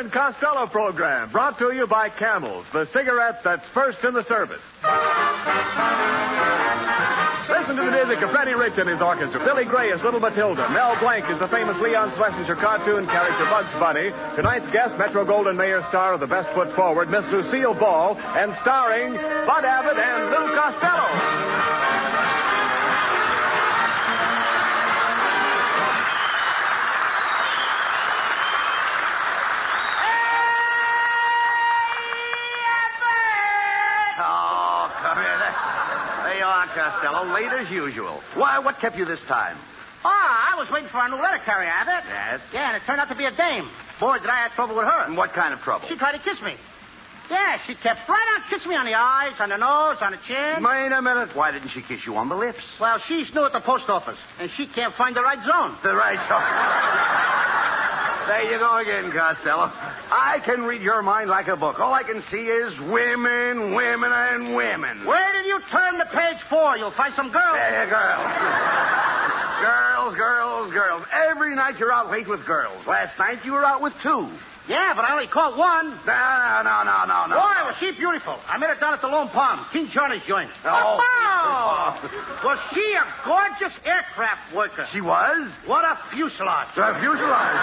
and Costello program, brought to you by Camels, the cigarette that's first in the service. Listen to the music of Freddie Rich and his orchestra. Billy Gray as Little Matilda. Mel Blanc is the famous Leon Schlesinger cartoon character Bugs Bunny. Tonight's guest, Metro Goldwyn Mayer star of The Best Foot Forward, Miss Lucille Ball, and starring Bud Abbott and Lou Costello. Costello, late as usual. Why, what kept you this time? I was waiting for our new letter carrier, Abbott. Yes? Yeah, and it turned out to be a dame. Boy, did I have trouble with her. And what kind of trouble? She tried to kiss me. Yeah, she kept right on kissing me on the eyes, on the nose, on the chin. Wait a minute. Why didn't she kiss you on the lips? Well, she's new at the post office, and she can't find the right zone. The right zone. There you go again, Costello. I can read your mind like a book. All I can see is women, women, and women. Where did you turn to page 4? You'll find some girls. There, girls. Girls, girls, girls. Every night you're out late with girls. Last night you were out with 2. Yeah, but I only caught 1. No. Boy, was she beautiful. I met her down at the Lone Palm, King Johnny's joint. Oh. Was she a gorgeous aircraft worker? She was? What a fuselage. A fuselage.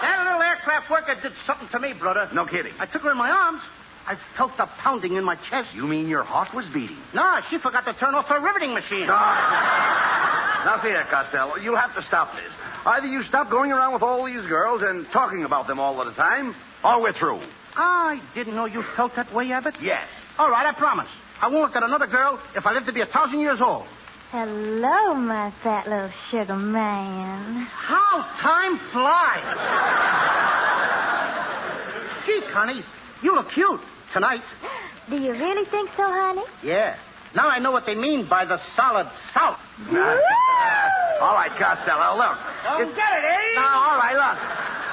That little aircraft worker did something to me, brother. No kidding. I took her in my arms. I felt the pounding in my chest. You mean your heart was beating? No, she forgot to turn off her riveting machine. Now, see here, Costello. You'll have to stop this. Either you stop going around with all these girls and talking about them all the time, or we're through. I didn't know you felt that way, Abbott. Yes. All right, I promise. I won't look at another girl if I live to be 1,000 years old. Hello, my fat little sugar man. How time flies. Gee, Connie, you look cute tonight. Do you really think so, honey? Yeah. Now I know what they mean by the solid south. All right, Costello, look. Don't get it, eh? No, all right, look.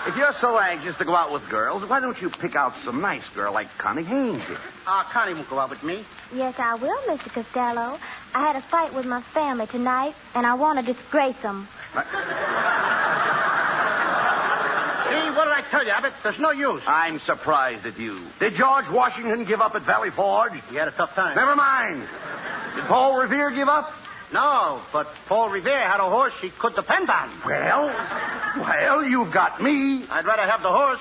If you're so anxious to go out with girls, why don't you pick out some nice girl like Connie Haynes here? Connie won't go out with me. Yes, I will, Mr. Costello. I had a fight with my family tonight, and I want to disgrace them. See, what did I tell you, Abbott? There's no use. I'm surprised at you. Did George Washington give up at Valley Forge? He had a tough time. Never mind. Did Paul Revere give up? No, but Paul Revere had a horse he could depend on. Well, you've got me. I'd rather have the horse.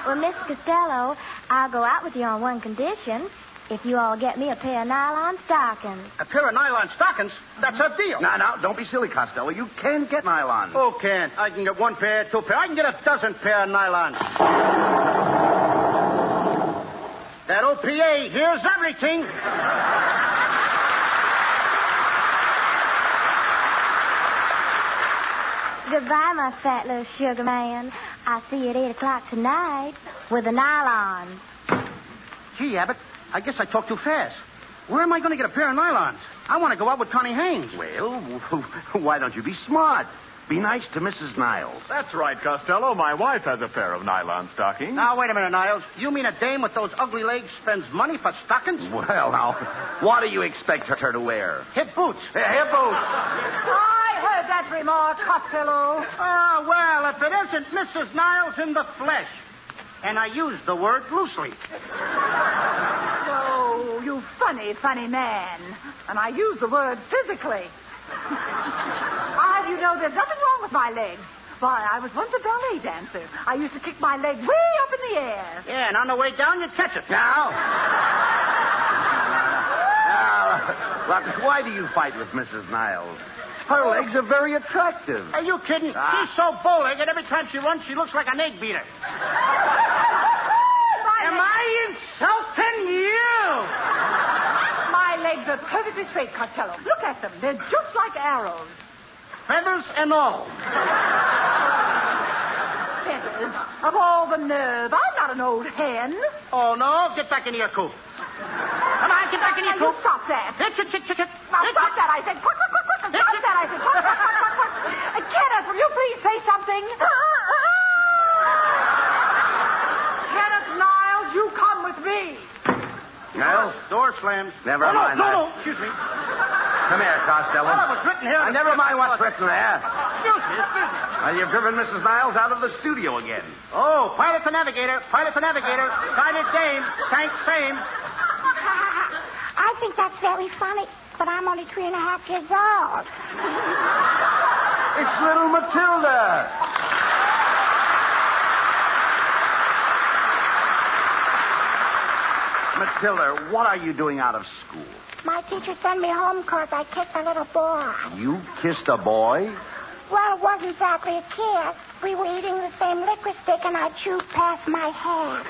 Well, Mr. Costello, I'll go out with you on one condition. If you all get me a pair of nylon stockings. A pair of nylon stockings? That's a deal. Now, don't be silly, Costello. You can't get nylon. Oh, can't. I can get 1 pair, 2 pair. I can get 12 pair of nylon. That OPA hears everything. Goodbye, my fat little sugar man. I'll see you at 8 o'clock tonight with the nylon. Gee, Abbott, I guess I talked too fast. Where am I going to get a pair of nylons? I want to go out with Connie Haynes. Well, why don't you be smart? Be nice to Mrs. Niles. That's right, Costello. My wife has a pair of nylon stockings. Now, wait a minute, Niles. You mean a dame with those ugly legs spends money for stockings? Well, now, what do you expect her to wear? Hip boots. Hip boots. I heard that remark, Costello. Well, if it isn't Mrs. Niles in the flesh. And I use the word loosely. Oh, you funny man. And I use the word physically. You know, there's nothing wrong with my legs. Why, I was once a ballet dancer. I used to kick my leg way up in the air. Yeah, and on the way down, you'd catch it. Now, look, why do you fight with Mrs. Niles? Her legs are very attractive. Are you kidding? She's so bow-legged, every time she runs, she looks like an egg beater. Am I insulting you? My legs are perfectly straight, Costello. Look at them. They're just like arrows. Feathers and all. Feathers? Of all the nerve. I'm not an old hen. Oh, no? Get back into your coop. Come on, get back in your coop. You stop that. Hit. Now, stop that, I said. Quick. Stop that, I said. Quick. Kenneth, will you please say something? Kenneth Niles, you come with me. Niles? Door slams. Never mind. No. Excuse me. Come here, Costello. Well, it was written here. Never mind what's written there. Excuse me. You've driven Mrs. Niles out of the studio again. Oh, pilot to navigator. Silent Dame. Tank same. I think that's very funny, but I'm only 3.5 years old. It's little Matilda. Matilda, what are you doing out of school? My teacher sent me home because I kissed a little boy. You kissed a boy? Well, it wasn't exactly a kiss. We were eating the same liquor stick, and I chewed past my hair.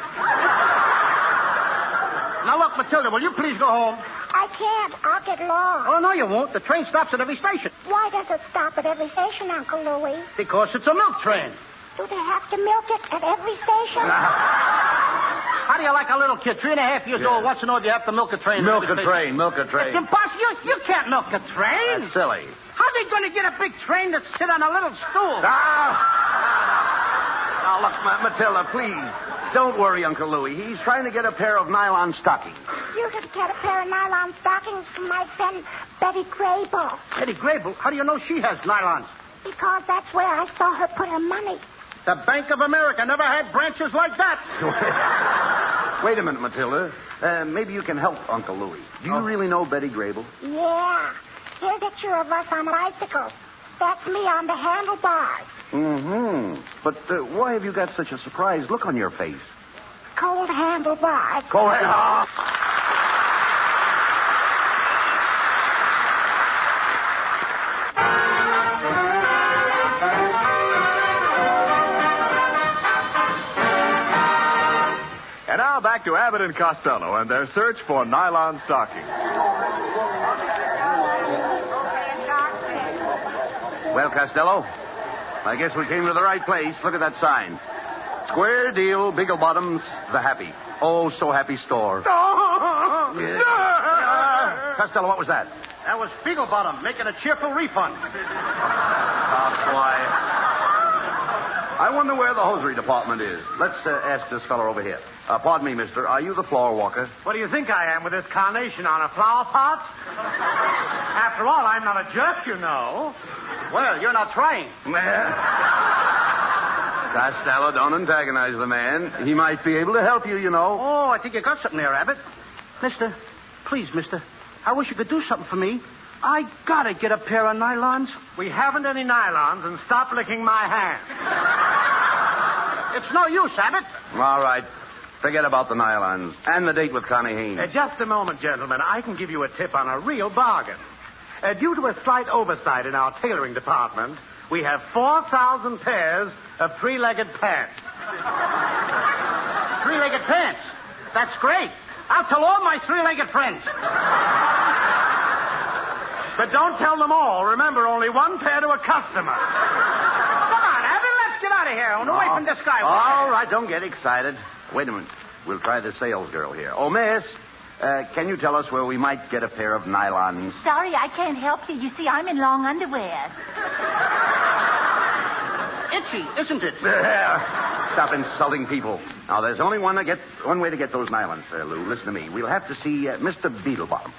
Now, look, Matilda, will you please go home? I can't. I'll get lost. Oh, no, you won't. The train stops at every station. Why does it stop at every station, Uncle Louie? Because it's a milk train. Do they have to milk it at every station? How do you like a little kid, 3.5 years old, wants to know if you have to milk a train? Milk a train. It's impossible. You can't milk a train. That's silly. How's he going to get a big train to sit on a little stool? Now, look, Matilda, please. Don't worry, Uncle Louie. He's trying to get a pair of nylon stockings. You could get a pair of nylon stockings from my friend Betty Grable. Betty Grable? How do you know she has nylons? Because that's where I saw her put her money. The Bank of America never had branches like that. Wait a minute, Matilda. Maybe you can help Uncle Louie. Do you really know Betty Grable? Yeah. Here's a picture of us on bicycles. That's me on the handlebars. Mm-hmm. But why have you got such a surprised look on your face? Cold handlebars. Go ahead. And now back to Abbott and Costello and their search for nylon stockings. Well, Costello, I guess we came to the right place. Look at that sign. Square deal, Biggle Bottoms, the happy. Oh, so happy store. Yeah. Costello, what was that? That was Beaglebottom making a cheerful refund. Why? I wonder where the hosiery department is. Let's ask this fellow over here. Pardon me, mister. Are you the floor walker? What do you think I am with this carnation on a flower pot? After all, I'm not a jerk, you know. Well, you're not trying. Costello, don't antagonize the man. He might be able to help you, you know. Oh, I think you got something there, Abbott. Mister, please, mister. I wish you could do something for me. I gotta get a pair of nylons. We haven't any nylons, and stop licking my hand. It's no use, Abbott. All right. Forget about the nylons and the date with Connie Haynes. Just a moment, gentlemen. I can give you a tip on a real bargain. Due to a slight oversight in our tailoring department, we have 4,000 pairs of three-legged pants. Three-legged pants? That's great. I'll tell all my three-legged friends. But don't tell them all. Remember, only one pair to a customer. Come on, Abbott, let's get out of here. And away from this guy. All right, don't get excited. Wait a minute. We'll try the sales girl here. Oh, miss, can you tell us where we might get a pair of nylons? Sorry, I can't help you. You see, I'm in long underwear. Itchy, isn't it? Stop insulting people. Now, there's only one way to get those nylons, Lou. Listen to me. We'll have to see Mr. Beetlebottom.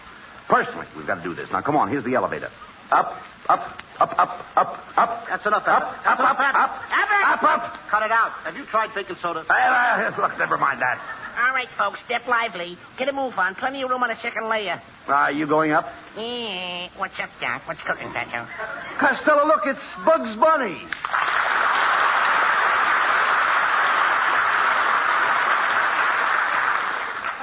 Personally, we've got to do this. Now, come on. Here's the elevator. Up. That's enough, Abbott. That's enough, Abbott. Up. Cut it out. Have you tried baking soda? Look, never mind that. All right, folks, step lively. Get a move on. Plenty of room on the second layer. Are you going up? Yeah. What's up, Doc? What's cooking, Pacho? Costello, look, it's Bugs Bunny.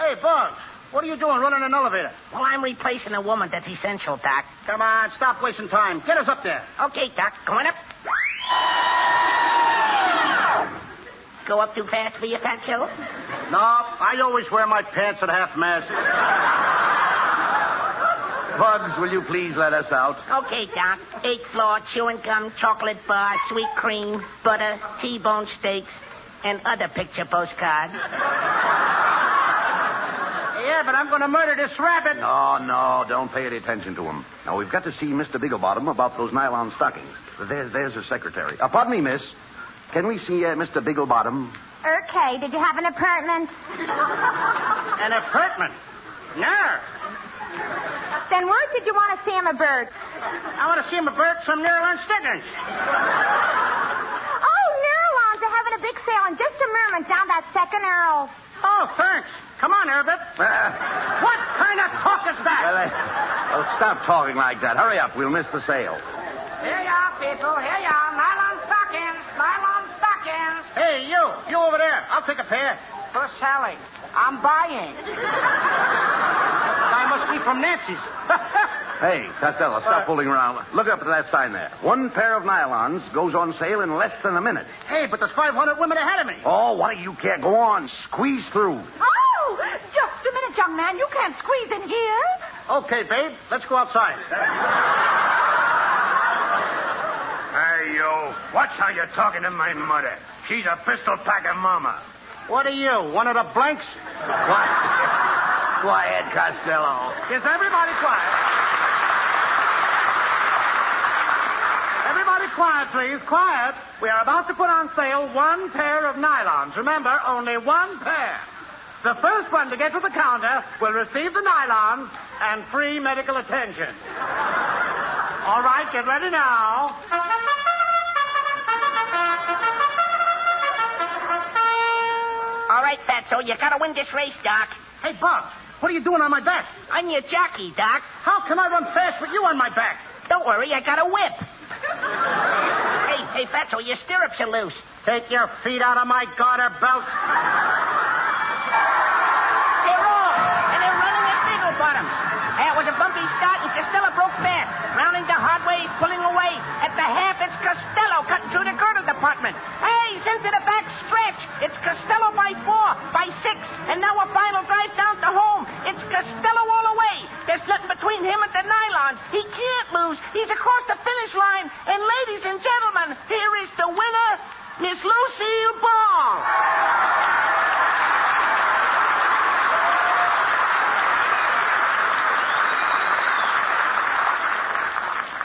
Hey, Bugs. What are you doing running an elevator? Well, I'm replacing a woman. That's essential, Doc. Come on, stop wasting time. Get us up there. Okay, Doc. Going up. Go up too fast for you, Pacho? No, I always wear my pants at half mast. Bugs, will you please let us out? Okay, Doc. 8th floor, chewing gum, chocolate bar, sweet cream, butter, T-bone steaks, and other picture postcards. Yeah, but I'm going to murder this rabbit. No, don't pay any attention to him. Now, we've got to see Mr. Bigglebottom about those nylon stockings. There's his secretary. Pardon me, miss. Can we see Mr. Bigglebottom? Okay, did you have an apartment? An apartment? No. Then where did you want to see him about? I want to see him about some Nylon stockings. some merments down that second arrow. Oh, thanks. Come on, Abbott. What kind of talk is that? Well, stop talking like that. Hurry up. We'll miss the sale. Here you are, people. Here you are. Nylon stockings. Nylon stockings. Hey, you. You over there. I'll take a pair. For selling. I'm buying. I must be from Nancy's. Hey, Costello, stop fooling around. Look up at that sign there. One pair of nylons goes on sale in less than a minute. Hey, but there's 500 women ahead of me. Oh, what do you care? Go on. Squeeze through. Oh, just a minute, young man. You can't squeeze in here. Okay, babe. Let's go outside. Hey, you. Watch how you're talking to my mother. She's a pistol-packing mama. What are you, one of the blanks? Quiet, Costello. Is everybody quiet? Everybody quiet, please. Quiet. We are about to put on sale one pair of nylons. Remember, only one pair. The first one to get to the counter will receive the nylons and free medical attention. All right, get ready now. All right, Fatso, you gotta win this race, Doc. Hey, Bob, what are you doing on my back? I'm your jockey, Doc. How can I run fast with you on my back? Don't worry, I got a whip. Hey, Fatso, your stirrups are loose. Take your feet out of my garter belt. They're off, and they're running at Beagle Bottoms. It was a bumpy start, and Costello broke fast. Rounding the hard way, he's pulling away. At the half, it's Costello cutting through the girdle department. Hey, he's into the back stretch. It's Costello by 4, by 6, and now a final drive down to home. It's Costello all the way. There's nothing between him and the nylons. He can't lose. He's across the finish line. And ladies and gentlemen, here is the winner, Miss Lucille Ball.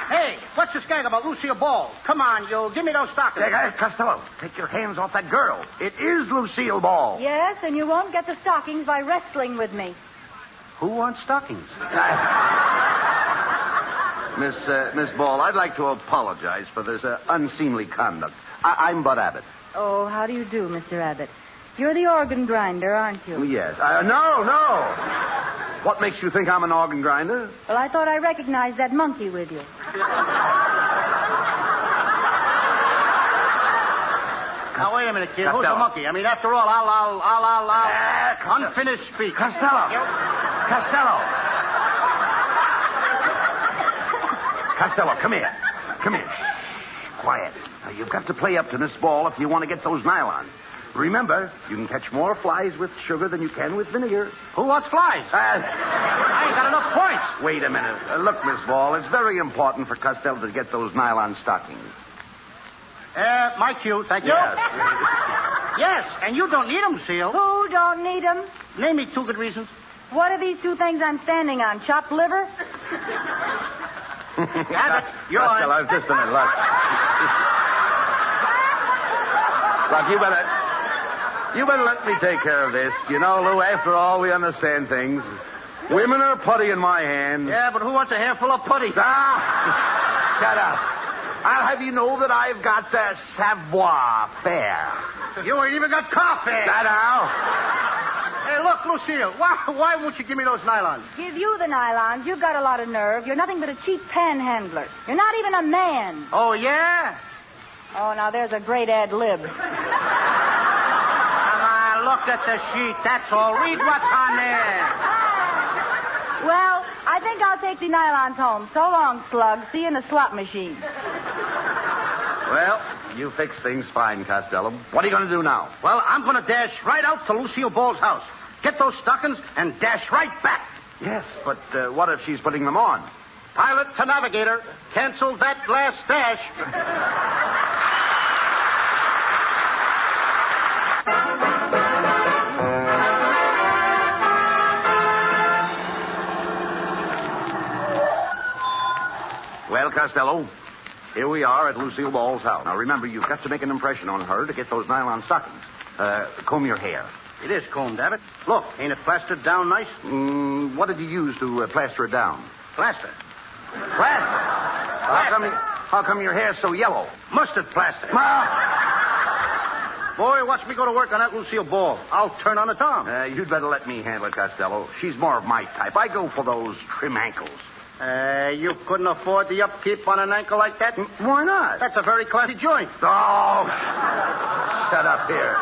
Hey, what's this gang about Lucille Ball? Come on, you. Give me those stockings. Hey, Costello, take your hands off that girl. It is Lucille Ball. Yes, and you won't get the stockings by wrestling with me. Who wants stockings? Miss Ball, I'd like to apologize for this unseemly conduct. I'm Bud Abbott. Oh, how do you do, Mr. Abbott? You're the organ grinder, aren't you? Yes. No. What makes you think I'm an organ grinder? Well, I thought I recognized that monkey with you. Now, wait a minute, kid. Who's the monkey? I mean, after all, I'll unfinished speech. Costello. Costello, come here. Shh, quiet. Now, you've got to play up to Miss Ball if you want to get those nylons. Remember, you can catch more flies with sugar than you can with vinegar. Who wants flies? I ain't got enough points. Wait a minute. Look, Miss Ball, it's very important for Costello to get those nylon stockings. My cue, thank you. Yes, and you don't need them, Seal. Who don't need them? Name me 2 good reasons. What are these 2 things I'm standing on? Chopped liver? Abbott, you're Costello, just a minute. Look, you better let me take care of this. You know, Lou, after all, we understand things. Women are putty in my hand. Yeah, but who wants a handful of putty? Shut up. I'll have you know that I've got the savoir faire. You ain't even got coffee. Shut up. Hey, look, Lucille, why won't you give me those nylons? Give you the nylons. You've got a lot of nerve. You're nothing but a cheap panhandler. You're not even a man. Oh, yeah? Oh, now there's a great ad lib. Come on, look at the sheet. That's all. Read what's on there. Well, I think I'll take the nylons home. So long, slug. See you in the slot machine. Well, you fix things fine, Costello. What are you going to do now? Well, I'm going to dash right out to Lucille Ball's house. Get those stockings and dash right back. Yes, but what if she's putting them on? Pilot to navigator. Cancel that last dash. Well, Costello, here we are at Lucille Ball's house. Now, remember, you've got to make an impression on her to get those nylon stockings. Comb your hair. It is combed, Abbott. Look, ain't it plastered down nice? What did you use to plaster it down? Plaster. Plaster? How come your hair's so yellow? Mustard plaster. Boy, watch me go to work on that Lucille Ball. I'll turn on the Tom. You'd better let me handle it, Costello. She's more of my type. I go for those trim ankles. You couldn't afford the upkeep on an ankle like that? Why not? That's a very classy joint. Oh, shut up here.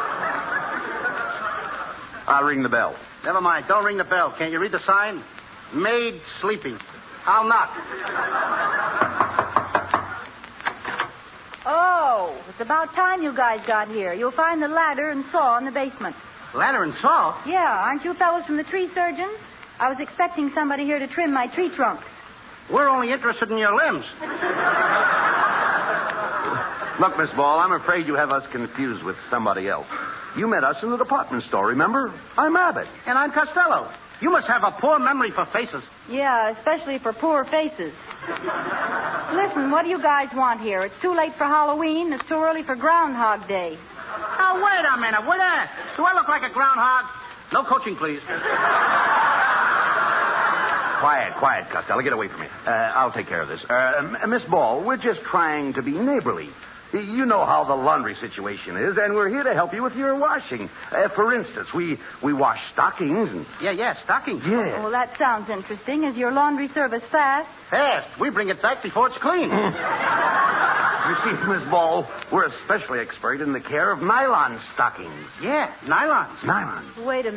I'll ring the bell. Never mind. Don't ring the bell. Can't you read the sign? Maid sleeping. I'll knock. Oh, it's about time you guys got here. You'll find the ladder and saw in the basement. Ladder and saw? Yeah, aren't you fellows from the tree surgeon? I was expecting somebody here to trim my tree trunks. We're only interested in your limbs. Look, Miss Ball, I'm afraid you have us confused with somebody else. You met us in the department store, remember? I'm Abbott. And I'm Costello. You must have a poor memory for faces. Yeah, especially for poor faces. Listen, what do you guys want here? It's too late for Halloween. It's too early for Groundhog Day. Now, wait a minute. Do I look like a groundhog? No coaching, please. Quiet, Costello. Get away from me. I'll take care of this. Miss Ball, we're just trying to be neighborly. You know how the laundry situation is, and we're here to help you with your washing. For instance, we wash stockings and... Yeah, stockings. Yeah. Well, that sounds interesting. Is your laundry service fast? Fast. We bring it back before it's clean. You see, Miss Ball, we're especially expert in the care of nylon stockings. Yeah, nylons. Nylons. Wait a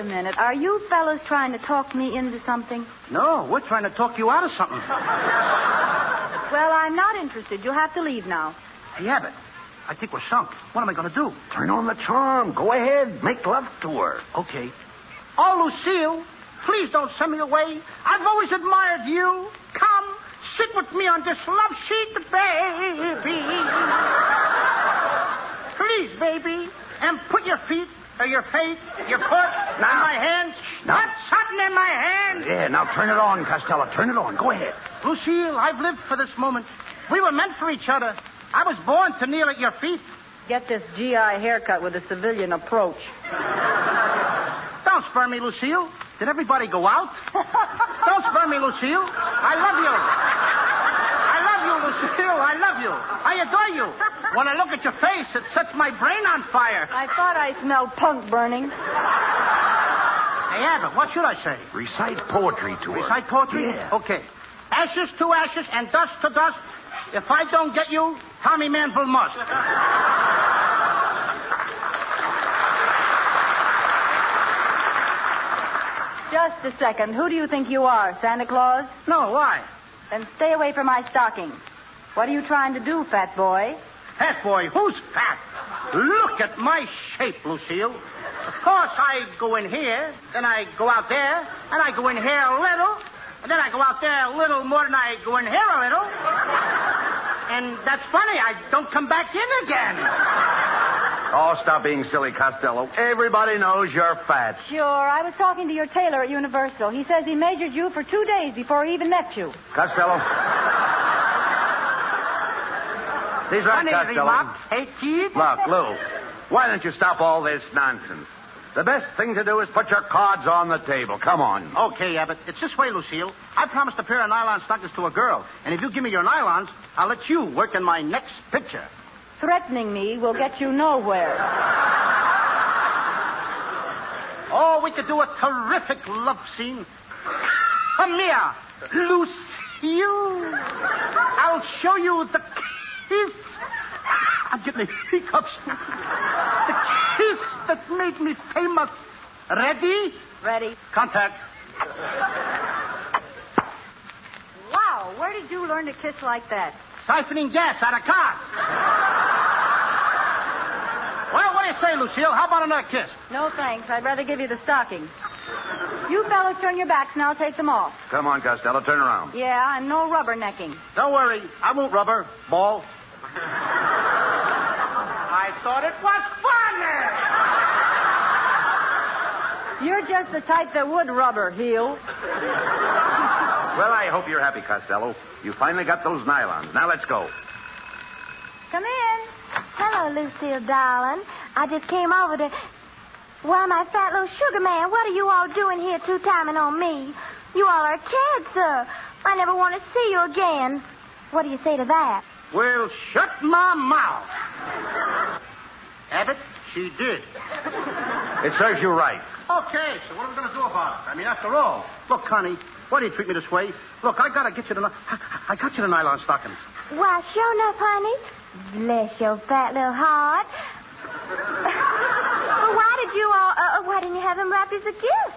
minute. Are you fellas trying to talk me into something? No, we're trying to talk you out of something. Well, I'm not interested. You'll have to leave now. Hey, Abbott, I think we're sunk. What am I going to do? Turn on the charm. Go ahead. Make love to her. Okay. Oh, Lucille, please don't send me away. I've always admired you. Come, sit with me on this love sheet, baby. Please, baby. And put your feet, or your face, your foot in my hands. Now. Put something in my hand. Yeah, now turn it on, Costello. Turn it on. Go ahead. Lucille, I've lived for this moment. We were meant for each other. I was born to kneel at your feet. Get this GI haircut with a civilian approach. Don't spur me, Lucille. Did everybody go out? Don't spur me, Lucille. I love you. Lucille. I love you. I adore you. When I look at your face, it sets my brain on fire. I thought I smelled punk burning. Hey, Abbott, what should I say? Recite poetry to her. Recite poetry? Yeah. Okay. Ashes to ashes and dust to dust. If I don't get you, Tommy Manville must. Just a second. Who do you think you are, Santa Claus? No, why? Then stay away from my stockings. What are you trying to do, fat boy? Fat boy? Who's fat? Look at my shape, Lucille. Of course, I go in here, then I go out there, and I go in here a little, and then I go out there a little more than I go in here a little. And that's funny, I don't come back in again. Oh, stop being silly, Costello. Everybody knows you're fat. Sure. I was talking to your tailor at Universal. He says he measured you for 2 days before he even met you. Costello. He's right, Costello. Hey, kid. Look, Lou, why don't you stop all this nonsense? The best thing to do is put your cards on the table. Come on. Okay, Abbott. It's this way, Lucille. I promised a pair of nylon stockings to a girl. And if you give me your nylons, I'll let you work in my next picture. Threatening me will get you nowhere. Oh, we could do a terrific love scene. Come here, Lucille. I'll show you the kiss. I'm getting the hiccups. The kiss that made me famous. Ready? Ready. Contact. Wow, where did you learn to kiss like that? Siphoning gas out of cars. Well, what do you say, Lucille? How about another kiss? No, thanks. I'd rather give you the stockings. You fellas turn your backs and I'll take them off. Come on, Costello. Turn around. Yeah, and no rubbernecking. Don't worry. I won't rubber. Ball. I thought it was funny. You're just the type that would rubber, heel. Well, I hope you're happy, Costello. You finally got those nylons. Now let's go. Come in. Hello, Lucille, darling. I just came over to... Why, my fat little sugar man, what are you all doing here two-timing on me? You all are kids, sir. I never want to see you again. What do you say to that? Well, shut my mouth. Abbott, she did. It serves you right. Okay, so what are we going to do about it? I mean, after all, look, Connie, why do you treat me this way? Look, I got to get you I got you the nylon stockings. Why, sure enough, honey. Bless your fat little heart. Well, why didn't you have them wrapped as a gift?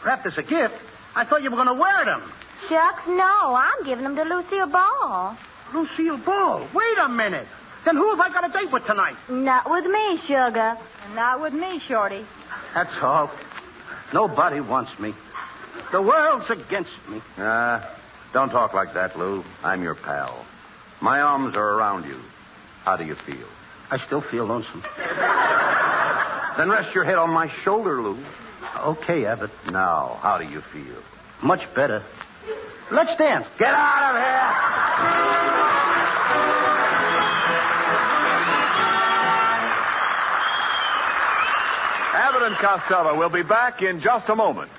Wrapped as a gift? I thought you were going to wear them. Shucks, no. I'm giving them to Lucille Ball. Lucille Ball? Wait a minute. Then who have I got a date with tonight? Not with me, sugar. And not with me, Shorty. That's all. Nobody wants me. The world's against me. Don't talk like that, Lou. I'm your pal. My arms are around you. How do you feel? I still feel lonesome. Then rest your head on my shoulder, Lou. Okay, Abbott. Now, how do you feel? Much better. Let's dance. Get out of here! Abbott and Costello will be back in just a moment.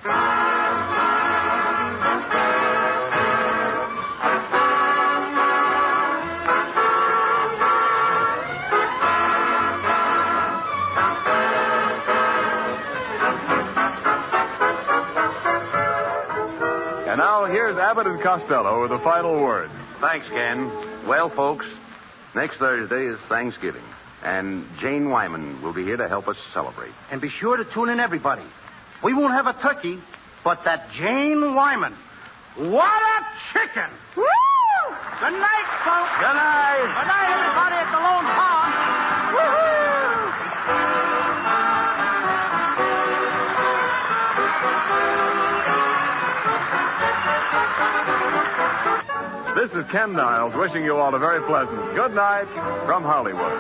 And now here's Abbott and Costello with the final word. Thanks, Ken. Well, folks, next Thursday is Thanksgiving, and Jane Wyman will be here to help us celebrate. And be sure to tune in, everybody. We won't have a turkey, but that Jane Wyman. What a chicken! Woo! Good night, folks. Good night. Good night, everybody at the Lone Pond. Woo-hoo! This is Ken Niles wishing you all a very pleasant good night from Hollywood.